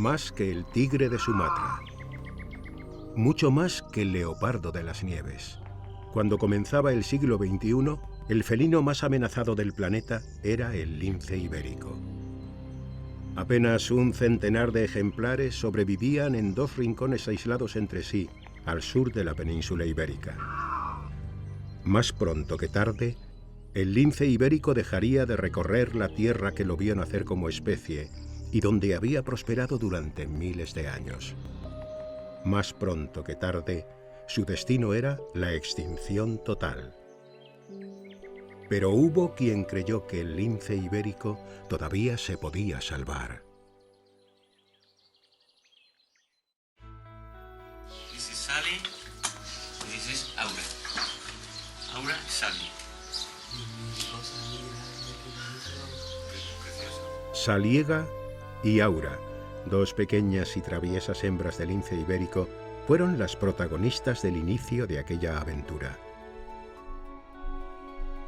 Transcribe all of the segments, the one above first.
más que el tigre de Sumatra, mucho más que el leopardo de las nieves. Cuando comenzaba el siglo XXI, el felino más amenazado del planeta era el lince ibérico. Apenas un centenar de ejemplares sobrevivían en 2 rincones aislados entre sí, al sur de la península ibérica. Más pronto que tarde, el lince ibérico dejaría de recorrer la tierra que lo vio nacer como especie y donde había prosperado durante miles de años. Más pronto que tarde, su destino era la extinción total. Pero hubo quien creyó que el lince ibérico todavía se podía salvar. This is Sally, this is Aura. Aura, Sally. Saliega y Aura, 2 pequeñas y traviesas hembras del lince ibérico, fueron las protagonistas del inicio de aquella aventura.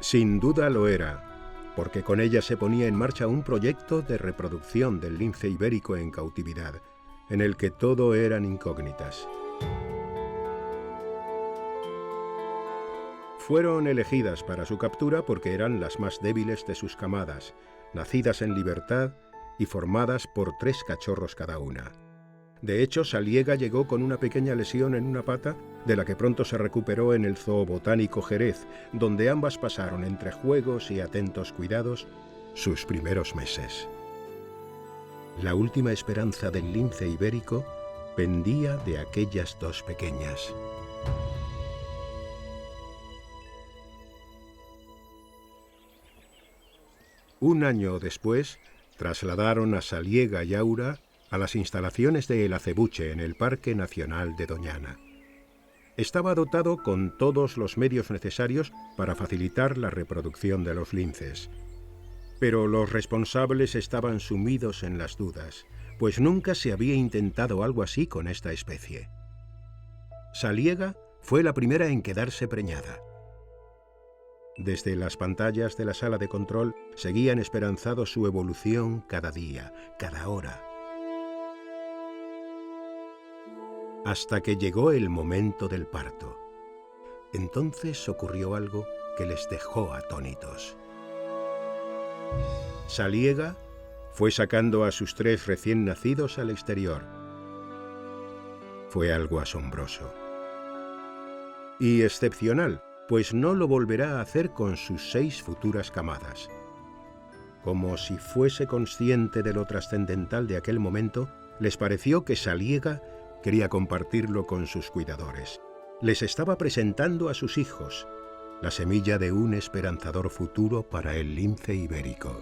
Sin duda lo era, porque con ella se ponía en marcha un proyecto de reproducción del lince ibérico en cautividad, en el que todo eran incógnitas. Fueron elegidas para su captura porque eran las más débiles de sus camadas, nacidas en libertad y formadas por 3 cachorros cada una. De hecho, Saliega llegó con una pequeña lesión en una pata, de la que pronto se recuperó en el Zoo Botánico Jerez, donde ambas pasaron entre juegos y atentos cuidados sus primeros meses. La última esperanza del lince ibérico pendía de aquellas 2 pequeñas. Un año después, trasladaron a Saliega y Aura a las instalaciones de El Acebuche en el Parque Nacional de Doñana. Estaba dotado con todos los medios necesarios para facilitar la reproducción de los linces. Pero los responsables estaban sumidos en las dudas, pues nunca se había intentado algo así con esta especie. Saliega fue la primera en quedarse preñada. Desde las pantallas de la sala de control seguían esperanzados su evolución cada día, cada hora. Hasta que llegó el momento del parto. Entonces ocurrió algo que les dejó atónitos. Saliega fue sacando a sus 3 recién nacidos al exterior. Fue algo asombroso. Y excepcional, pues no lo volverá a hacer con sus 6 futuras camadas. Como si fuese consciente de lo trascendental de aquel momento, les pareció que Saliega quería compartirlo con sus cuidadores. Les estaba presentando a sus hijos, la semilla de un esperanzador futuro para el lince ibérico.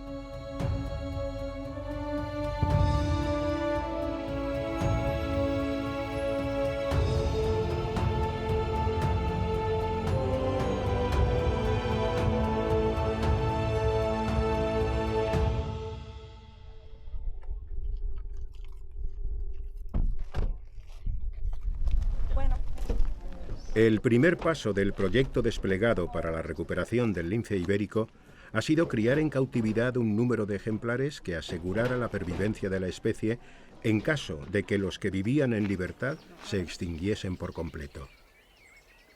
El primer paso del proyecto desplegado para la recuperación del lince ibérico ha sido criar en cautividad un número de ejemplares que asegurara la pervivencia de la especie en caso de que los que vivían en libertad se extinguiesen por completo.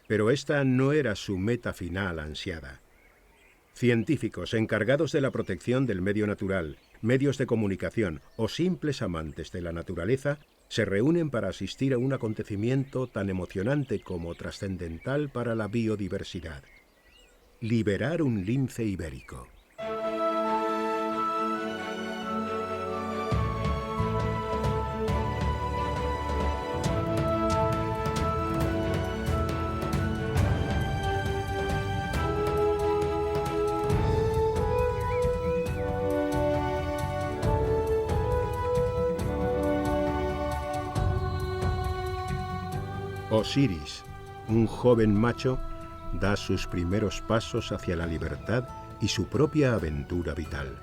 Pero esta no era su meta final ansiada. Científicos encargados de la protección del medio natural, medios de comunicación o simples amantes de la naturaleza se reúnen para asistir a un acontecimiento tan emocionante como trascendental para la biodiversidad: liberar un lince ibérico. Osiris, un joven macho, da sus primeros pasos hacia la libertad y su propia aventura vital.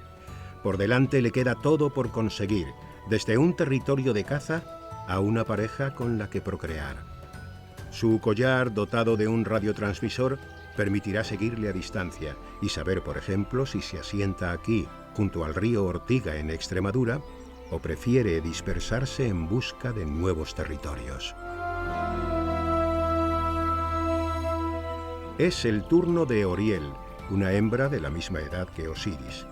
Por delante le queda todo por conseguir, desde un territorio de caza a una pareja con la que procrear. Su collar, dotado de un radiotransmisor, permitirá seguirle a distancia y saber, por ejemplo, si se asienta aquí, junto al río Ortiga en Extremadura, o prefiere dispersarse en busca de nuevos territorios. Es el turno de Oriel, una hembra de la misma edad que Osiris.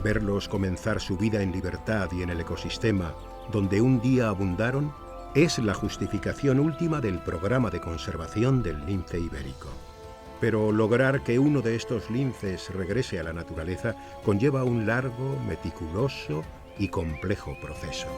Verlos comenzar su vida en libertad y en el ecosistema donde un día abundaron es la justificación última del programa de conservación del lince ibérico. Pero lograr que uno de estos linces regrese a la naturaleza conlleva un largo, meticuloso y complejo proceso.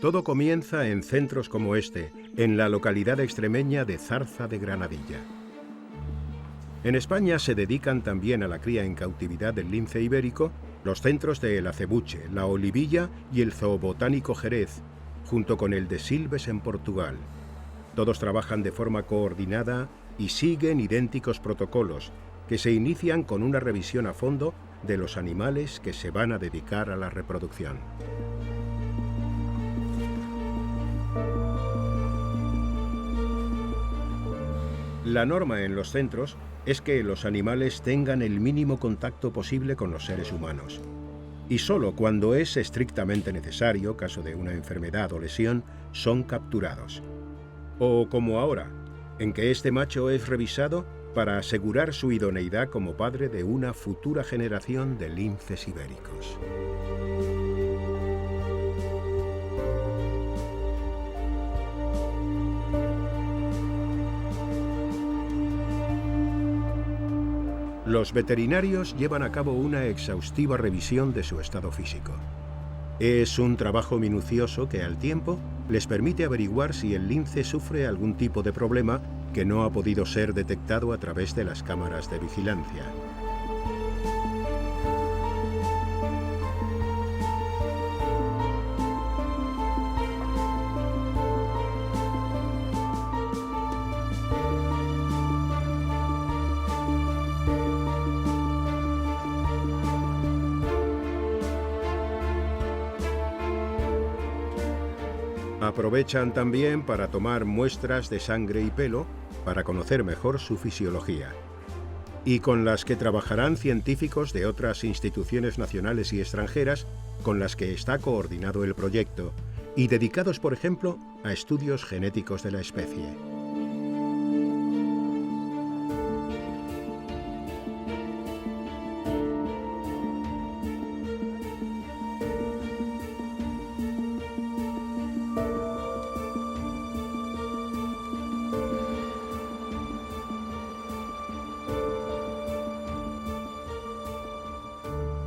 Todo comienza en centros como este, en la localidad extremeña de Zarza de Granadilla. En España se dedican también a la cría en cautividad del lince ibérico los centros de El Acebuche, La Olivilla y el Zoobotánico Jerez, junto con el de Silves en Portugal. Todos trabajan de forma coordinada y siguen idénticos protocolos, que se inician con una revisión a fondo de los animales que se van a dedicar a la reproducción. La norma en los centros es que los animales tengan el mínimo contacto posible con los seres humanos. Y solo cuando es estrictamente necesario, caso de una enfermedad o lesión, son capturados. O como ahora, en que este macho es revisado para asegurar su idoneidad como padre de una futura generación de linces ibéricos. Los veterinarios llevan a cabo una exhaustiva revisión de su estado físico. Es un trabajo minucioso que al tiempo les permite averiguar si el lince sufre algún tipo de problema que no ha podido ser detectado a través de las cámaras de vigilancia. Aprovechan también para tomar muestras de sangre y pelo para conocer mejor su fisiología, y con las que trabajarán científicos de otras instituciones nacionales y extranjeras con las que está coordinado el proyecto, y dedicados, por ejemplo, a estudios genéticos de la especie.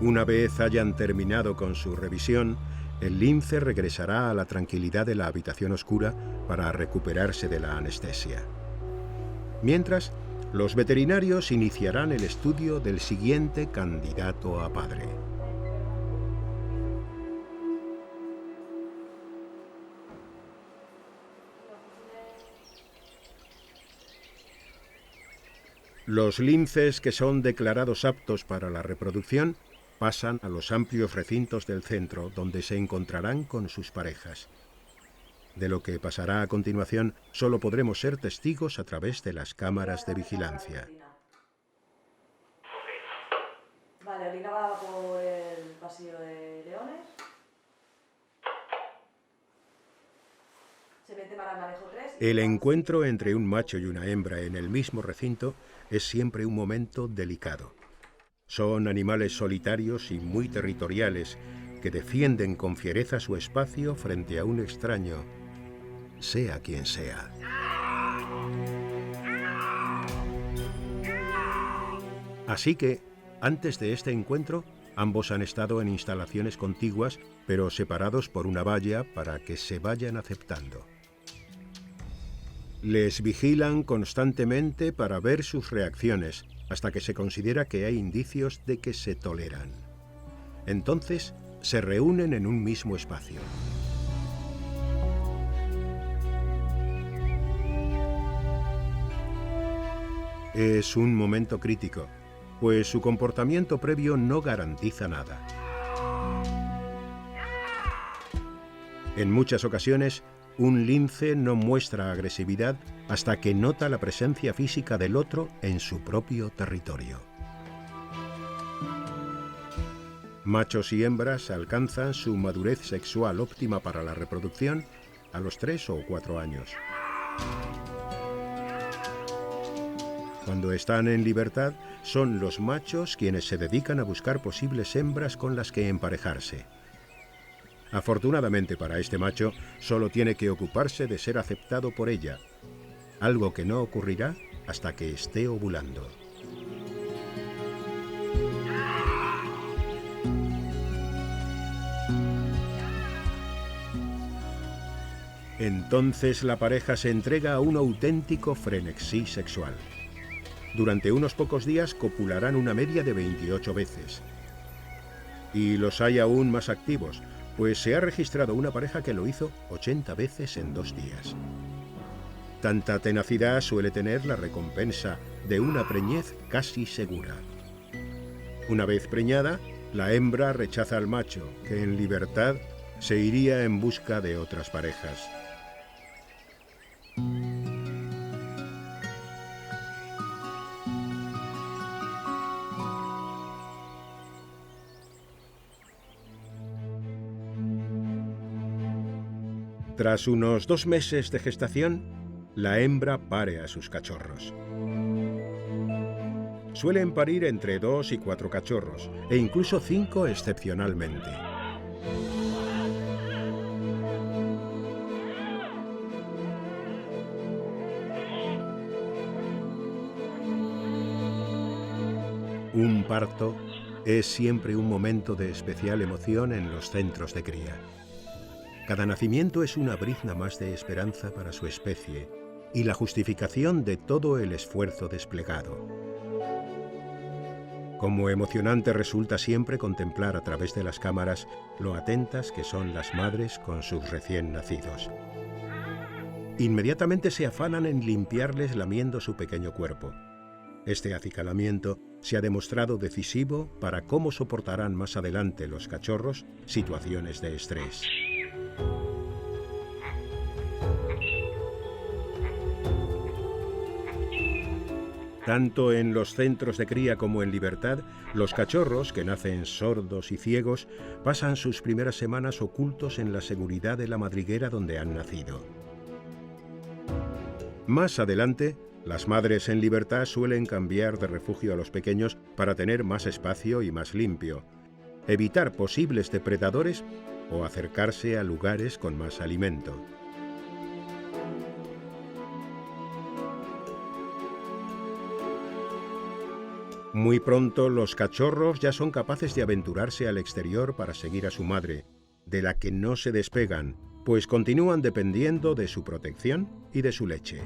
Una vez hayan terminado con su revisión, el lince regresará a la tranquilidad de la habitación oscura para recuperarse de la anestesia. Mientras, los veterinarios iniciarán el estudio del siguiente candidato a padre. Los linces que son declarados aptos para la reproducción pasan a los amplios recintos del centro, donde se encontrarán con sus parejas. De lo que pasará a continuación, solo podremos ser testigos a través de las cámaras de vigilancia. Vale, Olina va por el pasillo de leones. Se mete para el manejo 3. El encuentro entre un macho y una hembra en el mismo recinto es siempre un momento delicado. Son animales solitarios y muy territoriales que defienden con fiereza su espacio frente a un extraño, sea quien sea. Así que, antes de este encuentro, ambos han estado en instalaciones contiguas, pero separados por una valla para que se vayan aceptando. Les vigilan constantemente para ver sus reacciones, hasta que se considera que hay indicios de que se toleran. Entonces, se reúnen en un mismo espacio. Es un momento crítico, pues su comportamiento previo no garantiza nada. En muchas ocasiones, Un lince no muestra agresividad hasta que nota la presencia física del otro en su propio territorio. Machos y hembras alcanzan su madurez sexual óptima para la reproducción a los 3 o 4 años. Cuando están en libertad, son los machos quienes se dedican a buscar posibles hembras con las que emparejarse. Afortunadamente para este macho, solo tiene que ocuparse de ser aceptado por ella, algo que no ocurrirá hasta que esté ovulando. Entonces la pareja se entrega a un auténtico frenesí sexual. Durante unos pocos días copularán una media de 28 veces. Y los hay aún más activos, pues se ha registrado una pareja que lo hizo 80 veces en 2 días. Tanta tenacidad suele tener la recompensa de una preñez casi segura. Una vez preñada, la hembra rechaza al macho, que en libertad se iría en busca de otras parejas. Tras unos 2 meses de gestación, la hembra pare a sus cachorros. Suelen parir entre 2 y 4 cachorros, e incluso 5 excepcionalmente. Un parto es siempre un momento de especial emoción en los centros de cría. Cada nacimiento es una brizna más de esperanza para su especie y la justificación de todo el esfuerzo desplegado. Como emocionante resulta siempre contemplar a través de las cámaras lo atentas que son las madres con sus recién nacidos. Inmediatamente se afanan en limpiarles lamiendo su pequeño cuerpo. Este acicalamiento se ha demostrado decisivo para cómo soportarán más adelante los cachorros situaciones de estrés. Tanto en los centros de cría como en libertad, los cachorros, que nacen sordos y ciegos, pasan sus primeras semanas ocultos en la seguridad de la madriguera donde han nacido. Más adelante, las madres en libertad suelen cambiar de refugio a los pequeños para tener más espacio y más limpio, evitar posibles depredadores o acercarse a lugares con más alimento. Muy pronto los cachorros ya son capaces de aventurarse al exterior para seguir a su madre, de la que no se despegan, pues continúan dependiendo de su protección y de su leche.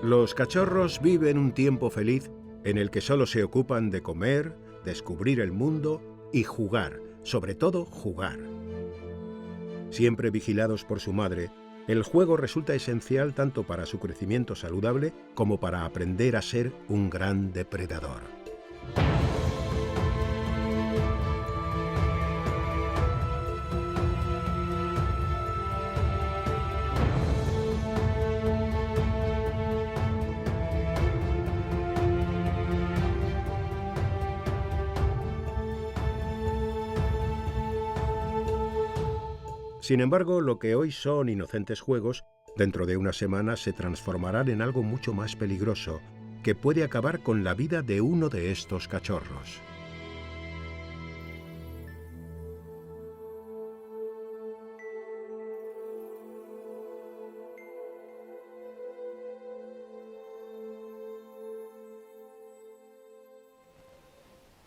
Los cachorros viven un tiempo feliz en el que solo se ocupan de comer, descubrir el mundo y jugar, sobre todo jugar. Siempre vigilados por su madre, el juego resulta esencial tanto para su crecimiento saludable como para aprender a ser un gran depredador. Sin embargo, lo que hoy son inocentes juegos, dentro de unas semanas se transformarán en algo mucho más peligroso, que puede acabar con la vida de uno de estos cachorros.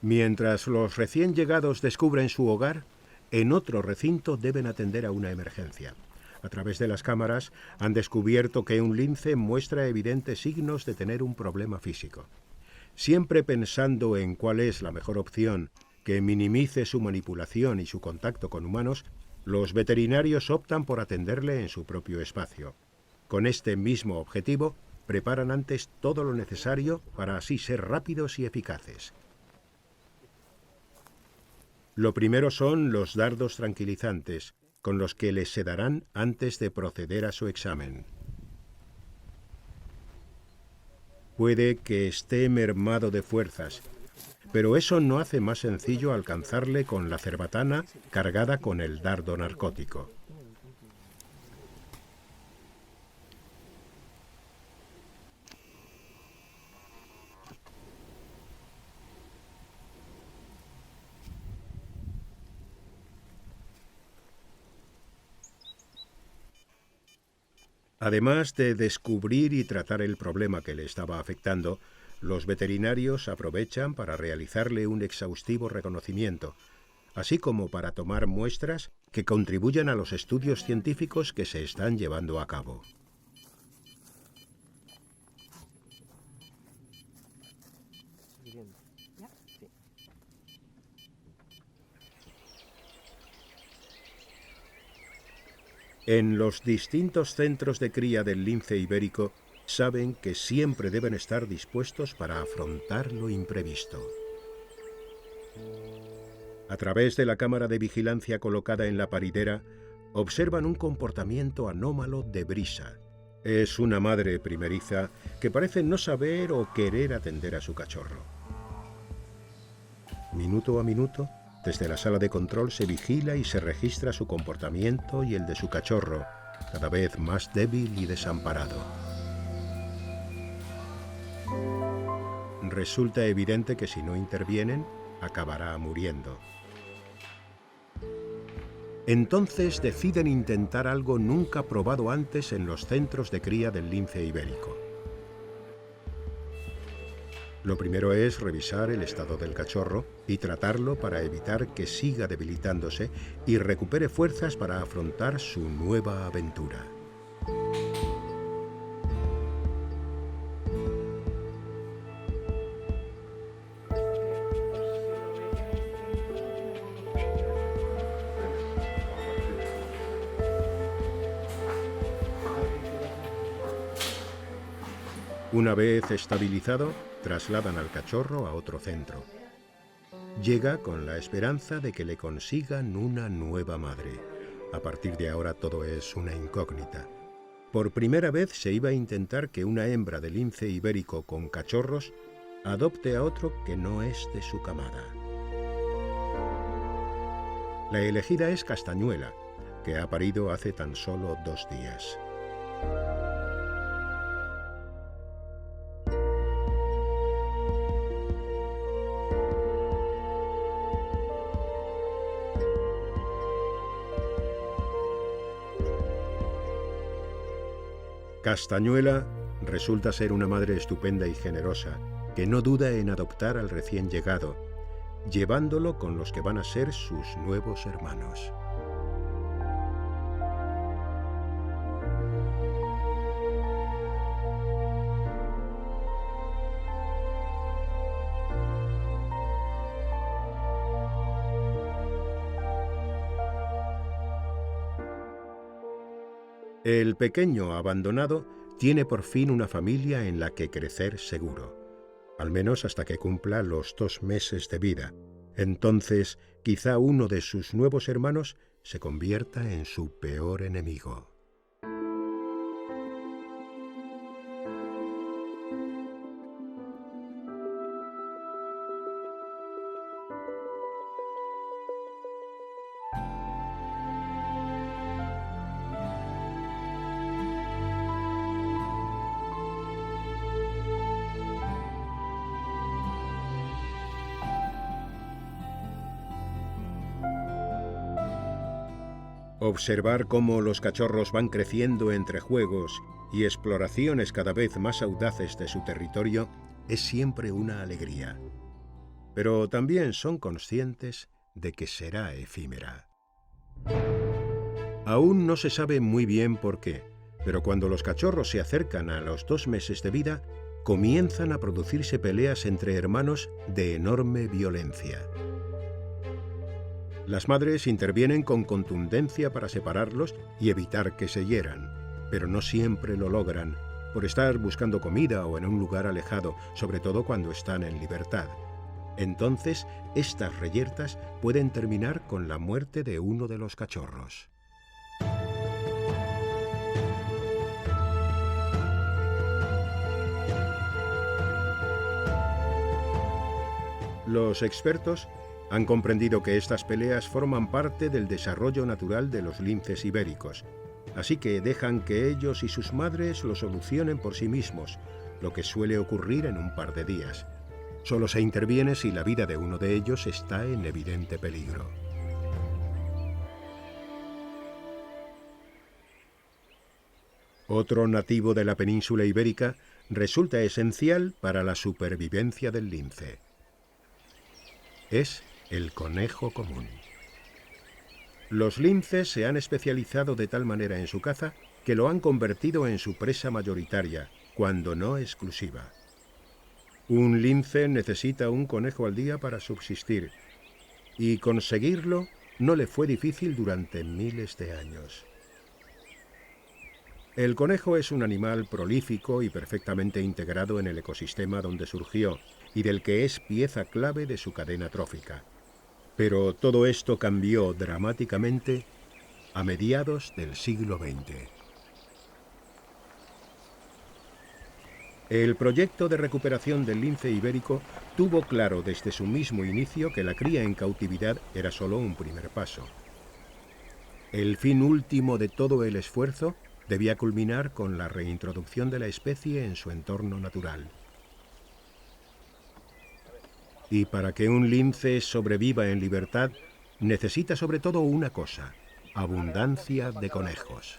Mientras los recién llegados descubren su hogar, en otro recinto deben atender a una emergencia. A través de las cámaras han descubierto que un lince muestra evidentes signos de tener un problema físico. Siempre pensando en cuál es la mejor opción que minimice su manipulación y su contacto con humanos, Los veterinarios optan por atenderle en su propio espacio. Con este mismo objetivo, preparan antes todo lo necesario para así ser rápidos y eficaces. Lo primero son los dardos tranquilizantes, con los que les sedarán antes de proceder a su examen. Puede que esté mermado de fuerzas, pero eso no hace más sencillo alcanzarle con la cerbatana cargada con el dardo narcótico. Además de descubrir y tratar el problema que le estaba afectando, los veterinarios aprovechan para realizarle un exhaustivo reconocimiento, así como para tomar muestras que contribuyan a los estudios científicos que se están llevando a cabo. En los distintos centros de cría del lince ibérico saben que siempre deben estar dispuestos para afrontar lo imprevisto. A través de la cámara de vigilancia colocada en la paridera, observan un comportamiento anómalo de Brisa. Es una madre primeriza que parece no saber o querer atender a su cachorro. Minuto a minuto, desde la sala de control se vigila y se registra su comportamiento y el de su cachorro, cada vez más débil y desamparado. Resulta evidente que si no intervienen, acabará muriendo. Entonces deciden intentar algo nunca probado antes en los centros de cría del lince ibérico. Lo primero es revisar el estado del cachorro y tratarlo para evitar que siga debilitándose y recupere fuerzas para afrontar su nueva aventura. Una vez estabilizado, trasladan al cachorro a otro centro. Llega con la esperanza de que le consigan una nueva madre. A partir de ahora todo es una incógnita. Por primera vez se iba a intentar que una hembra de lince ibérico con cachorros adopte a otro que no es de su camada. La elegida es Castañuela, que ha parido hace tan solo 2 días. Castañuela resulta ser una madre estupenda y generosa, que no duda en adoptar al recién llegado, llevándolo con los que van a ser sus nuevos hermanos. El pequeño abandonado tiene por fin una familia en la que crecer seguro, al menos hasta que cumpla los 2 meses de vida. Entonces, quizá uno de sus nuevos hermanos se convierta en su peor enemigo. Observar cómo los cachorros van creciendo entre juegos y exploraciones cada vez más audaces de su territorio es siempre una alegría. Pero también son conscientes de que será efímera. Aún no se sabe muy bien por qué, pero cuando los cachorros se acercan a los 2 meses de vida, comienzan a producirse peleas entre hermanos de enorme violencia. Las madres intervienen con contundencia para separarlos y evitar que se hieran, pero no siempre lo logran, por estar buscando comida o en un lugar alejado, sobre todo cuando están en libertad. Entonces, estas reyertas pueden terminar con la muerte de uno de los cachorros. Los expertos han comprendido que estas peleas forman parte del desarrollo natural de los linces ibéricos, así que dejan que ellos y sus madres lo solucionen por sí mismos, lo que suele ocurrir en un par de días. Solo se interviene si la vida de uno de ellos está en evidente peligro. Otro nativo de la península ibérica resulta esencial para la supervivencia del lince. Es el conejo común. Los linces se han especializado de tal manera en su caza que lo han convertido en su presa mayoritaria, cuando no exclusiva. Un lince necesita un conejo al día para subsistir, y conseguirlo no le fue difícil durante miles de años. El conejo es un animal prolífico y perfectamente integrado en el ecosistema donde surgió, y del que es pieza clave de su cadena trófica. Pero todo esto cambió dramáticamente a mediados del siglo XX. El proyecto de recuperación del lince ibérico tuvo claro desde su mismo inicio que la cría en cautividad era solo un primer paso. El fin último de todo el esfuerzo debía culminar con la reintroducción de la especie en su entorno natural. Y para que un lince sobreviva en libertad, necesita sobre todo una cosa: abundancia de conejos.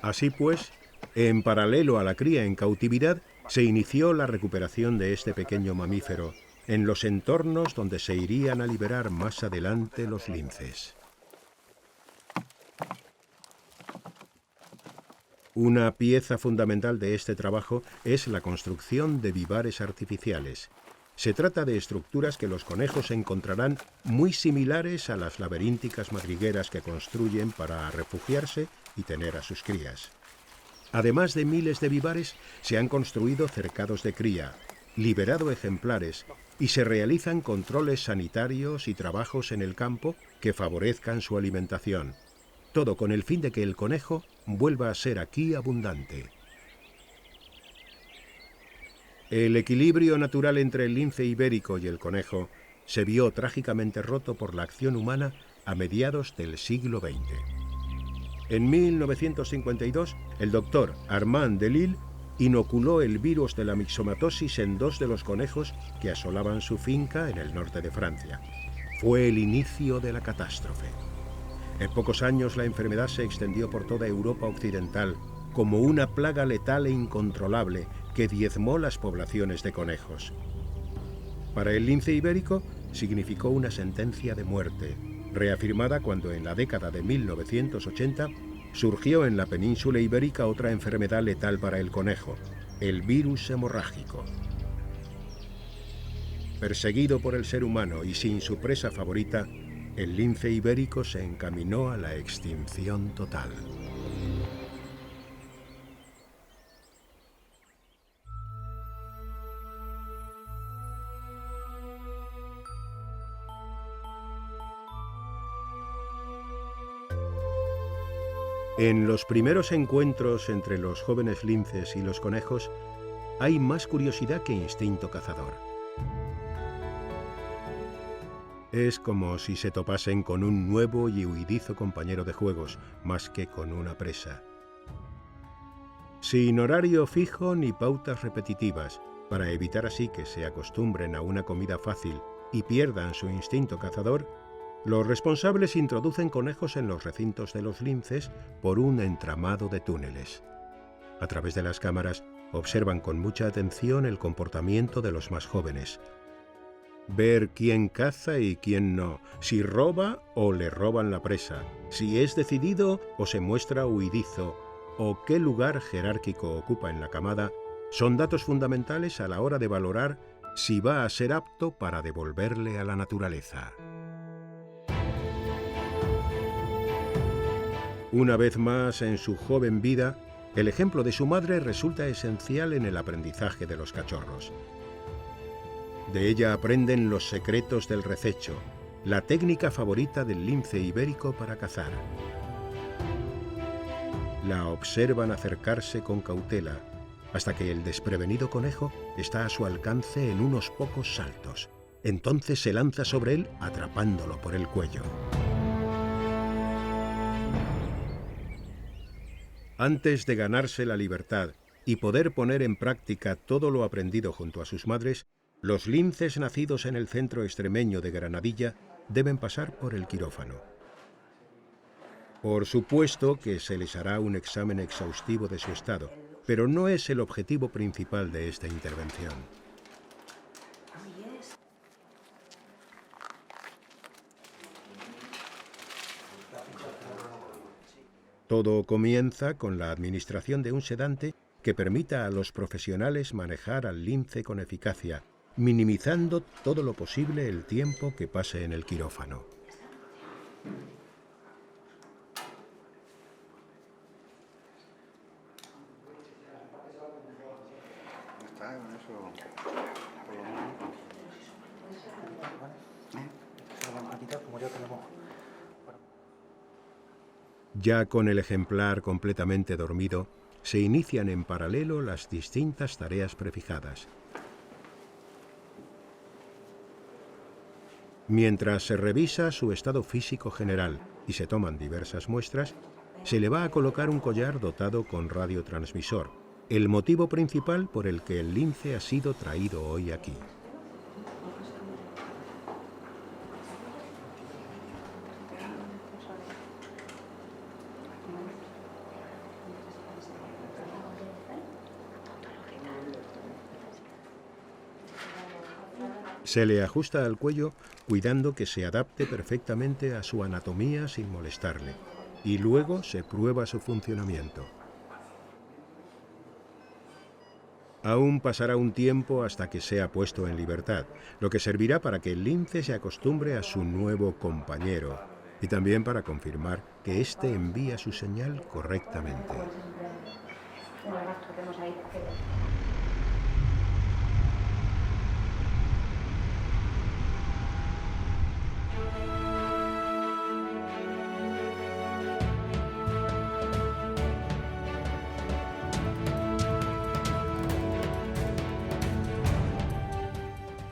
Así pues, en paralelo a la cría en cautividad, se inició la recuperación de este pequeño mamífero, en los entornos donde se irían a liberar más adelante los linces. Una pieza fundamental de este trabajo es la construcción de vivares artificiales. Se trata de estructuras que los conejos encontrarán muy similares a las laberínticas madrigueras que construyen para refugiarse y tener a sus crías. Además de miles de vivares, se han construido cercados de cría, liberado ejemplares y se realizan controles sanitarios y trabajos en el campo que favorezcan su alimentación. Todo con el fin de que el conejo vuelva a ser aquí abundante. El equilibrio natural entre el lince ibérico y el conejo se vio trágicamente roto por la acción humana a mediados del siglo XX. En 1952, el doctor Armand Delille inoculó el virus de la mixomatosis en 2 de los conejos que asolaban su finca en el norte de Francia. Fue el inicio de la catástrofe. En pocos años la enfermedad se extendió por toda Europa occidental como una plaga letal e incontrolable que diezmó las poblaciones de conejos. Para el lince ibérico significó una sentencia de muerte, reafirmada cuando en la década de 1980 surgió en la península ibérica otra enfermedad letal para el conejo, el virus hemorrágico. Perseguido por el ser humano y sin su presa favorita, el lince ibérico se encaminó a la extinción total. En los primeros encuentros entre los jóvenes linces y los conejos hay más curiosidad que instinto cazador. Es como si se topasen con un nuevo y huidizo compañero de juegos, más que con una presa. Sin horario fijo ni pautas repetitivas, para evitar así que se acostumbren a una comida fácil y pierdan su instinto cazador, los responsables introducen conejos en los recintos de los linces por un entramado de túneles. A través de las cámaras observan con mucha atención el comportamiento de los más jóvenes. Ver quién caza y quién no, si roba o le roban la presa, si es decidido o se muestra huidizo, o qué lugar jerárquico ocupa en la camada, son datos fundamentales a la hora de valorar si va a ser apto para devolverle a la naturaleza. Una vez más en su joven vida, el ejemplo de su madre resulta esencial en el aprendizaje de los cachorros. De ella aprenden los secretos del rececho, la técnica favorita del lince ibérico para cazar. La observan acercarse con cautela, hasta que el desprevenido conejo está a su alcance en unos pocos saltos. Entonces se lanza sobre él, atrapándolo por el cuello. Antes de ganarse la libertad y poder poner en práctica todo lo aprendido junto a sus madres, los linces nacidos en el centro extremeño de Granadilla deben pasar por el quirófano. Por supuesto que se les hará un examen exhaustivo de su estado, pero no es el objetivo principal de esta intervención. Todo comienza con la administración de un sedante que permita a los profesionales manejar al lince con eficacia, minimizando todo lo posible el tiempo que pase en el quirófano. Ya con el ejemplar completamente dormido, se inician en paralelo las distintas tareas prefijadas. Mientras se revisa su estado físico general y se toman diversas muestras, se le va a colocar un collar dotado con radiotransmisor, el motivo principal por el que el lince ha sido traído hoy aquí. Se le ajusta al cuello cuidando que se adapte perfectamente a su anatomía sin molestarle, y luego se prueba su funcionamiento. Aún pasará un tiempo hasta que sea puesto en libertad, lo que servirá para que el lince se acostumbre a su nuevo compañero y también para confirmar que éste envía su señal correctamente.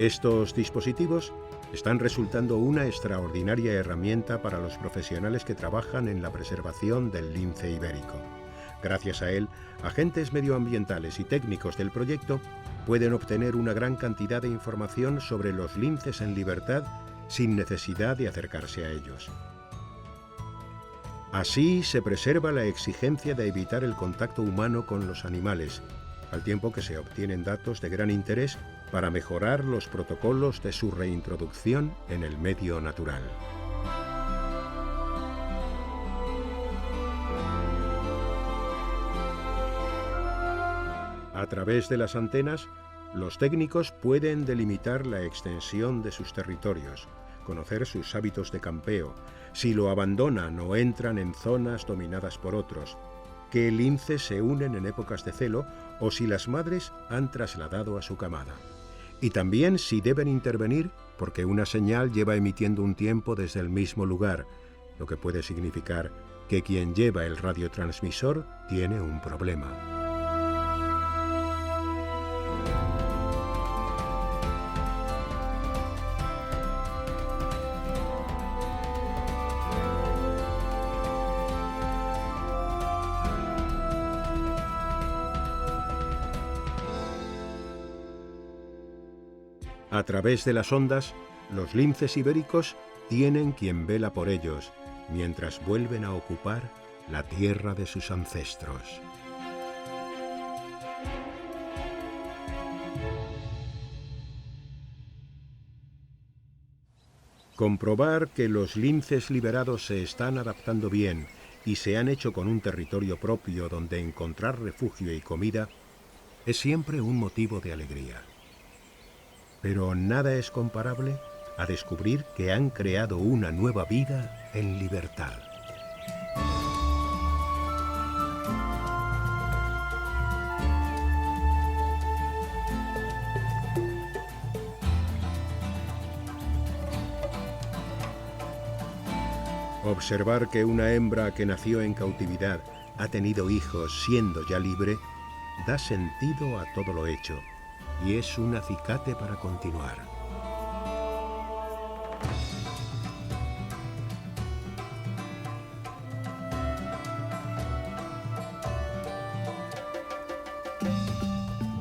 Estos dispositivos están resultando una extraordinaria herramienta para los profesionales que trabajan en la preservación del lince ibérico. Gracias a él, agentes medioambientales y técnicos del proyecto pueden obtener una gran cantidad de información sobre los linces en libertad sin necesidad de acercarse a ellos. Así se preserva la exigencia de evitar el contacto humano con los animales, al tiempo que se obtienen datos de gran interés para mejorar los protocolos de su reintroducción en el medio natural. A través de las antenas, los técnicos pueden delimitar la extensión de sus territorios, conocer sus hábitos de campeo, si lo abandonan o entran en zonas dominadas por otros, qué linces se unen en épocas de celo o si las madres han trasladado a su camada. Y también si deben intervenir porque una señal lleva emitiendo un tiempo desde el mismo lugar, lo que puede significar que quien lleva el radiotransmisor tiene un problema. A través de las ondas, los linces ibéricos tienen quien vela por ellos, mientras vuelven a ocupar la tierra de sus ancestros. Comprobar que los linces liberados se están adaptando bien y se han hecho con un territorio propio donde encontrar refugio y comida es siempre un motivo de alegría. Pero nada es comparable a descubrir que han creado una nueva vida en libertad. Observar que una hembra que nació en cautividad ha tenido hijos siendo ya libre, da sentido a todo lo hecho y es un acicate para continuar.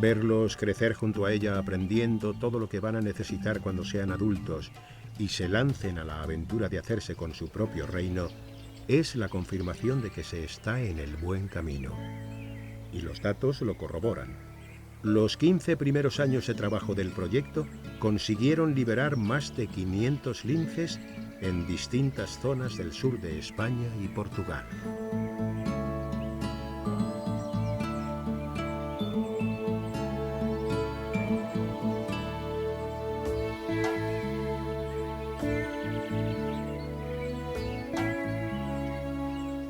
Verlos crecer junto a ella aprendiendo todo lo que van a necesitar cuando sean adultos y se lancen a la aventura de hacerse con su propio reino, es la confirmación de que se está en el buen camino. Y los datos lo corroboran. Los 15 primeros años de trabajo del proyecto consiguieron liberar más de 500 linces en distintas zonas del sur de España y Portugal.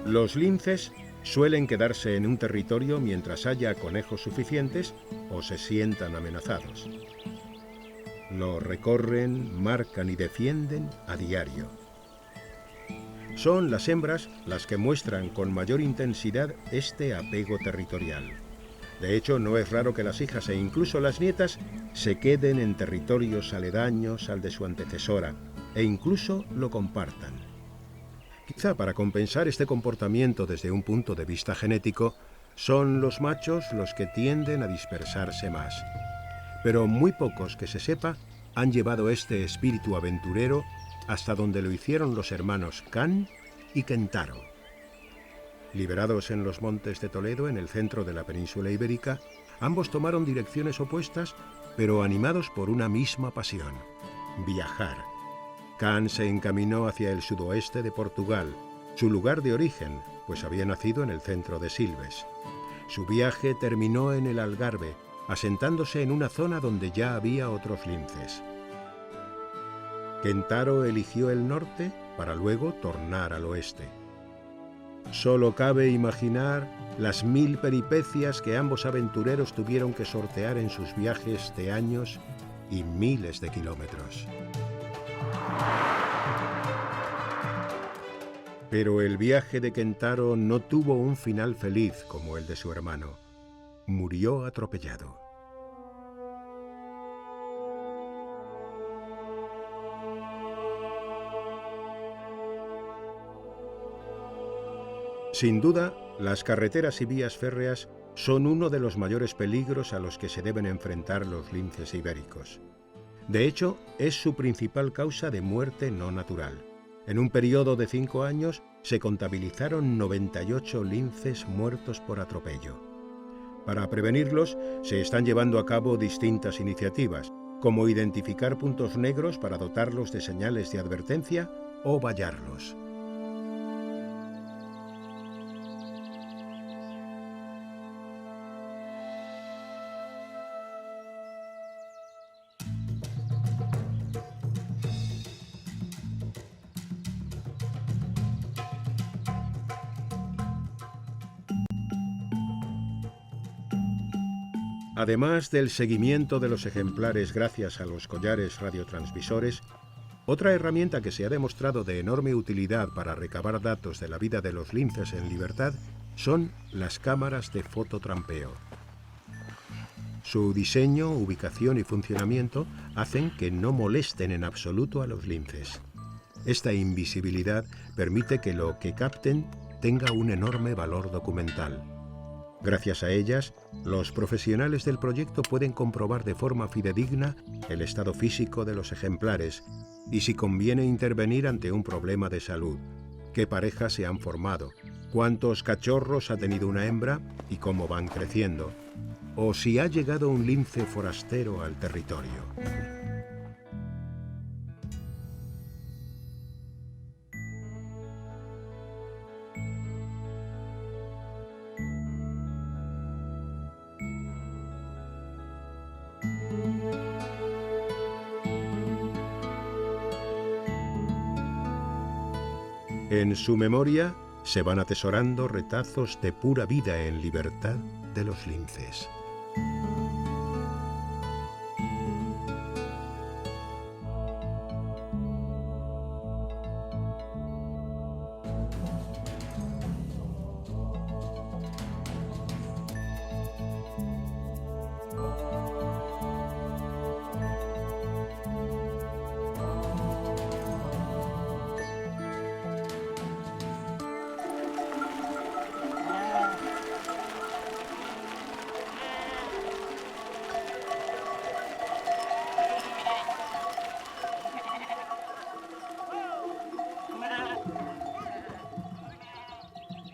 Los linces suelen quedarse en un territorio mientras haya conejos suficientes o se sientan amenazados. Lo recorren, marcan y defienden a diario. Son las hembras las que muestran con mayor intensidad este apego territorial. De hecho, no es raro que las hijas e incluso las nietas se queden en territorios aledaños al de su antecesora e incluso lo compartan. Quizá para compensar este comportamiento desde un punto de vista genético, son los machos los que tienden a dispersarse más. Pero muy pocos que se sepa han llevado este espíritu aventurero hasta donde lo hicieron los hermanos Can y Kentaro. Liberados en los montes de Toledo, en el centro de la península ibérica, ambos tomaron direcciones opuestas, pero animados por una misma pasión: viajar. Can se encaminó hacia el sudoeste de Portugal, su lugar de origen, pues había nacido en el centro de Silves. Su viaje terminó en el Algarve, asentándose en una zona donde ya había otros linces. Kentaro eligió el norte para luego tornar al oeste. Solo cabe imaginar las 1000 peripecias que ambos aventureros tuvieron que sortear en sus viajes de años y miles de kilómetros. Pero el viaje de Kentaro no tuvo un final feliz como el de su hermano. Murió atropellado. Sin duda, las carreteras y vías férreas son uno de los mayores peligros a los que se deben enfrentar los linces ibéricos. De hecho, es su principal causa de muerte no natural. En un periodo de 5 años se contabilizaron 98 linces muertos por atropello. Para prevenirlos, se están llevando a cabo distintas iniciativas, como identificar puntos negros para dotarlos de señales de advertencia o vallarlos. Además del seguimiento de los ejemplares gracias a los collares radiotransmisores, otra herramienta que se ha demostrado de enorme utilidad para recabar datos de la vida de los linces en libertad son las cámaras de fototrampeo. Su diseño, ubicación y funcionamiento hacen que no molesten en absoluto a los linces. Esta invisibilidad permite que lo que capten tenga un enorme valor documental. Gracias a ellas, los profesionales del proyecto pueden comprobar de forma fidedigna el estado físico de los ejemplares y si conviene intervenir ante un problema de salud, qué parejas se han formado, cuántos cachorros ha tenido una hembra y cómo van creciendo, o si ha llegado un lince forastero al territorio. En su memoria se van atesorando retazos de pura vida en libertad de los linces.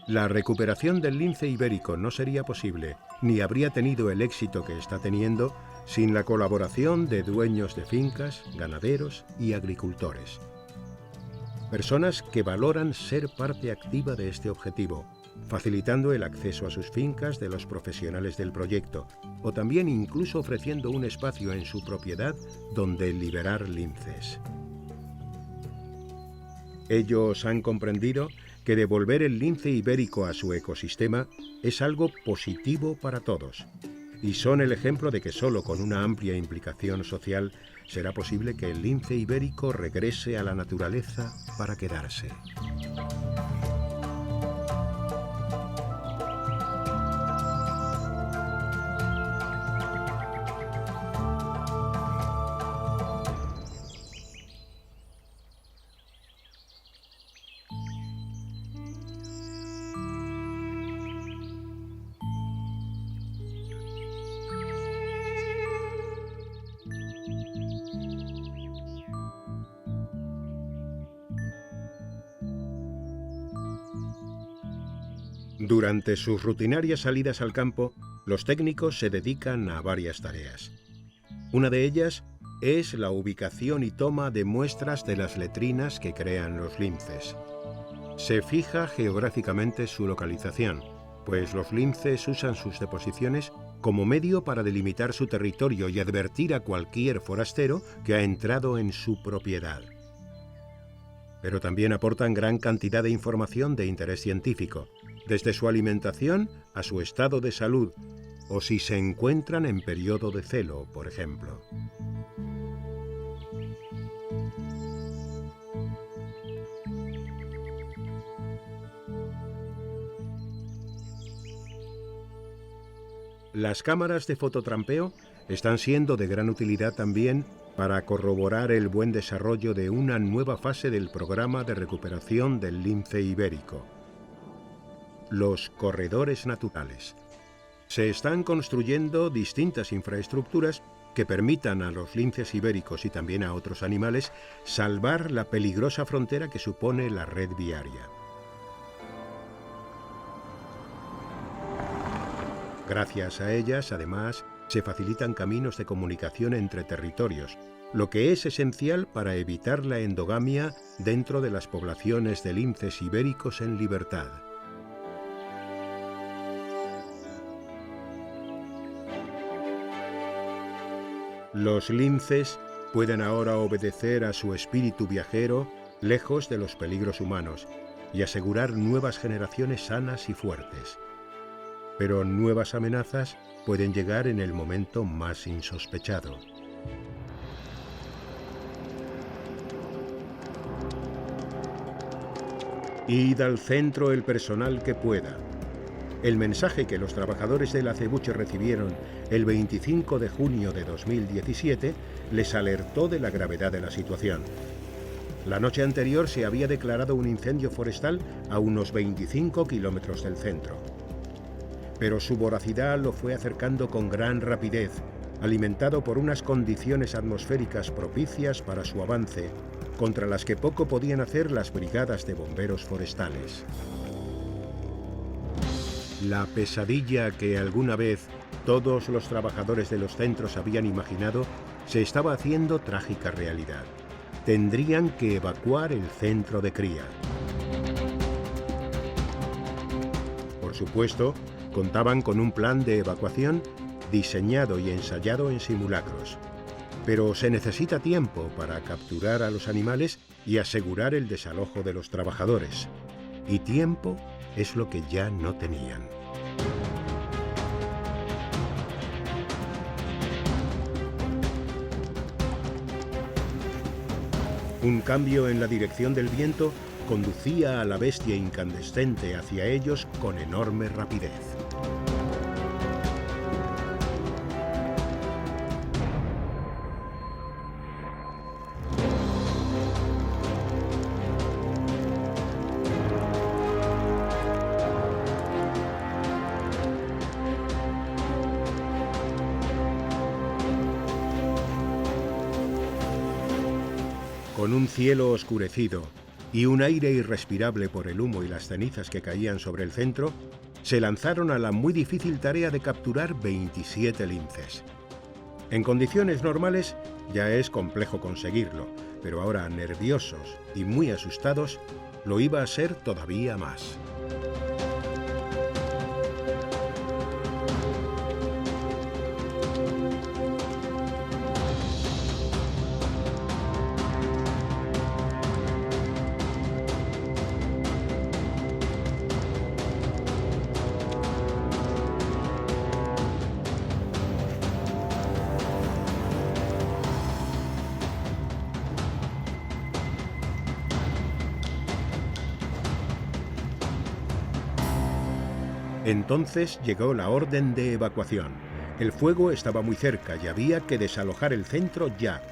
La recuperación del lince ibérico no sería posible, ni habría tenido el éxito que está teniendo, sin la colaboración de dueños de fincas, ganaderos y agricultores. Personas que valoran ser parte activa de este objetivo, facilitando el acceso a sus fincas de los profesionales del proyecto, o también incluso ofreciendo un espacio en su propiedad donde liberar linces. Ellos han comprendido que devolver el lince ibérico a su ecosistema es algo positivo para todos, y son el ejemplo de que solo con una amplia implicación social será posible que el lince ibérico regrese a la naturaleza para quedarse. Durante sus rutinarias salidas al campo, los técnicos se dedican a varias tareas. Una de ellas es la ubicación y toma de muestras de las letrinas que crean los linces. Se fija geográficamente su localización, pues los linces usan sus deposiciones como medio para delimitar su territorio y advertir a cualquier forastero que ha entrado en su propiedad. Pero también aportan gran cantidad de información de interés científico, desde su alimentación a su estado de salud, o si se encuentran en periodo de celo, por ejemplo. Las cámaras de fototrampeo están siendo de gran utilidad también para corroborar el buen desarrollo de una nueva fase del programa de recuperación del lince ibérico: los corredores naturales. Se están construyendo distintas infraestructuras que permitan a los linces ibéricos y también a otros animales salvar la peligrosa frontera que supone la red viaria. Gracias a ellas, además, se facilitan caminos de comunicación entre territorios, lo que es esencial para evitar la endogamia dentro de las poblaciones de linces ibéricos en libertad. Los linces pueden ahora obedecer a su espíritu viajero lejos de los peligros humanos y asegurar nuevas generaciones sanas y fuertes. Pero nuevas amenazas pueden llegar en el momento más insospechado. Id al centro el personal que pueda. El mensaje que los trabajadores del acebuche recibieron el 25 de junio de 2017 les alertó de la gravedad de la situación. La noche anterior se había declarado un incendio forestal a unos 25 kilómetros del centro. Pero su voracidad lo fue acercando con gran rapidez, alimentado por unas condiciones atmosféricas propicias para su avance, contra las que poco podían hacer las brigadas de bomberos forestales. La pesadilla que alguna vez todos los trabajadores de los centros habían imaginado se estaba haciendo trágica realidad. Tendrían que evacuar el centro de cría. Por supuesto, contaban con un plan de evacuación diseñado y ensayado en simulacros. Pero se necesita tiempo para capturar a los animales y asegurar el desalojo de los trabajadores. Y tiempo es lo que ya no tenían. Un cambio en la dirección del viento conducía a la bestia incandescente hacia ellos con enorme rapidez. Con un cielo oscurecido y un aire irrespirable por el humo y las cenizas que caían sobre el centro, se lanzaron a la muy difícil tarea de capturar 27 linces. En condiciones normales ya es complejo conseguirlo, pero ahora nerviosos y muy asustados, lo iba a ser todavía más. Entonces llegó la orden de evacuación. El fuego estaba muy cerca y había que desalojar el centro ya.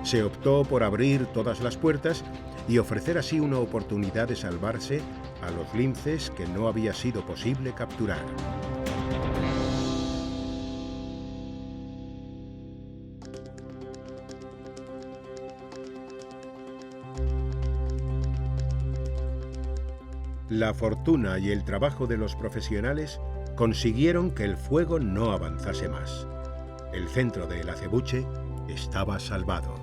Se optó por abrir todas las puertas y ofrecer así una oportunidad de salvarse a los linces que no había sido posible capturar. La fortuna y el trabajo de los profesionales consiguieron que el fuego no avanzase más. El centro del acebuche estaba salvado.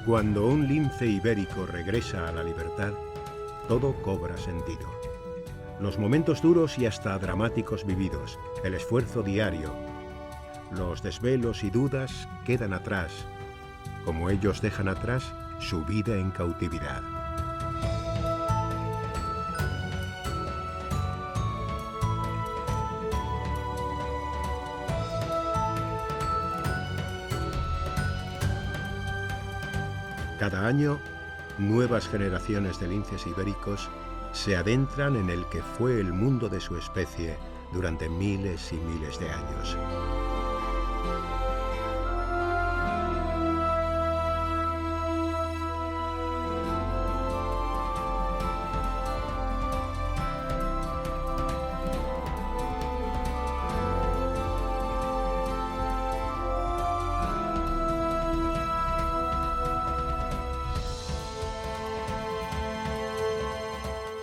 Cuando un lince ibérico regresa a la libertad, todo cobra sentido. Los momentos duros y hasta dramáticos vividos, el esfuerzo diario, los desvelos y dudas quedan atrás, como ellos dejan atrás su vida en cautividad. Cada año, nuevas generaciones de linces ibéricos se adentran en el que fue el mundo de su especie durante miles y miles de años.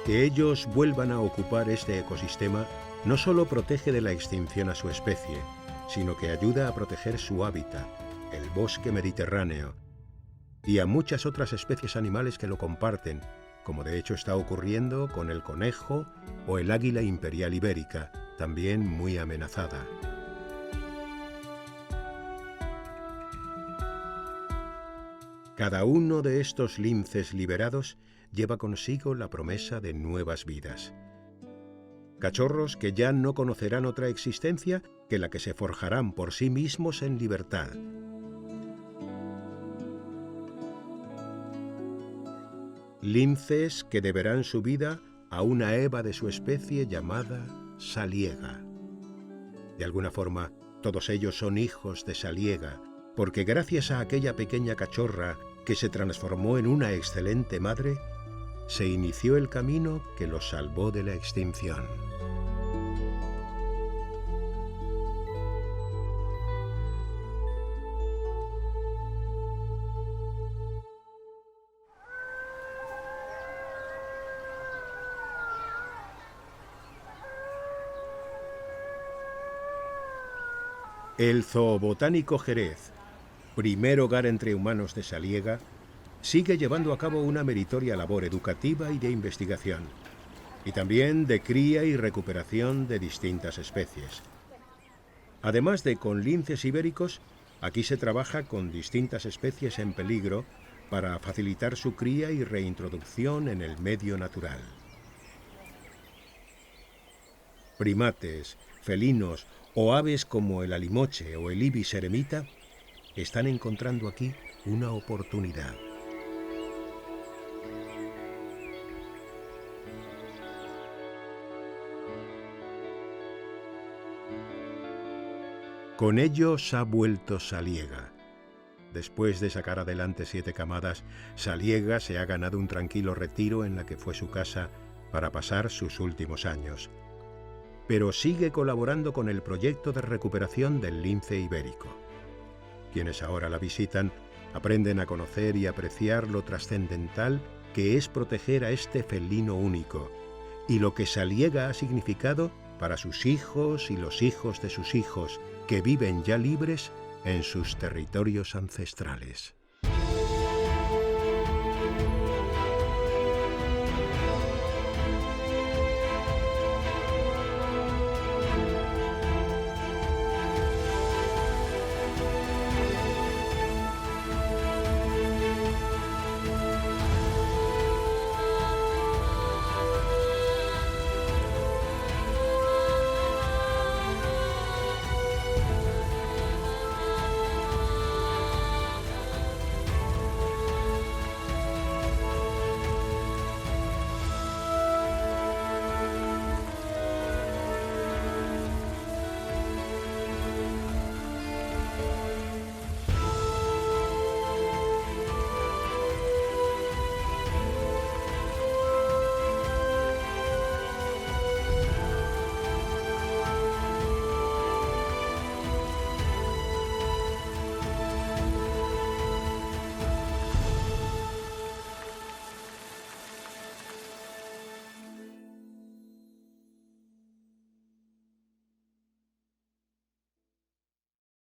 Que ellos vuelvan a ocupar este ecosistema no solo protege de la extinción a su especie, sino que ayuda a proteger su hábitat, el bosque mediterráneo, y a muchas otras especies animales que lo comparten, como de hecho está ocurriendo con el conejo o el águila imperial ibérica, también muy amenazada. Cada uno de estos linces liberados lleva consigo la promesa de nuevas vidas. Cachorros que ya no conocerán otra existencia que la que se forjarán por sí mismos en libertad. linces que deberán su vida a una Eva de su especie llamada Saliega. De alguna forma, todos ellos son hijos de Saliega, porque gracias a aquella pequeña cachorra que se transformó en una excelente madre, se inició el camino que los salvó de la extinción. El Zoobotánico Jerez, primer hogar entre humanos de Saliega, sigue llevando a cabo una meritoria labor educativa y de investigación, y también de cría y recuperación de distintas especies. Además de con linces ibéricos, aquí se trabaja con distintas especies en peligro para facilitar su cría y reintroducción en el medio natural. Primates, felinos o aves como el alimoche o el ibis eremita están encontrando aquí una oportunidad. Con ellos ha vuelto Saliega. Después de sacar adelante 7 camadas, Saliega se ha ganado un tranquilo retiro en la que fue su casa para pasar sus últimos años. Pero sigue colaborando con el proyecto de recuperación del lince ibérico. Quienes ahora la visitan aprenden a conocer y apreciar lo trascendental que es proteger a este felino único y lo que Saliega ha significado para sus hijos y los hijos de sus hijos, que viven ya libres en sus territorios ancestrales.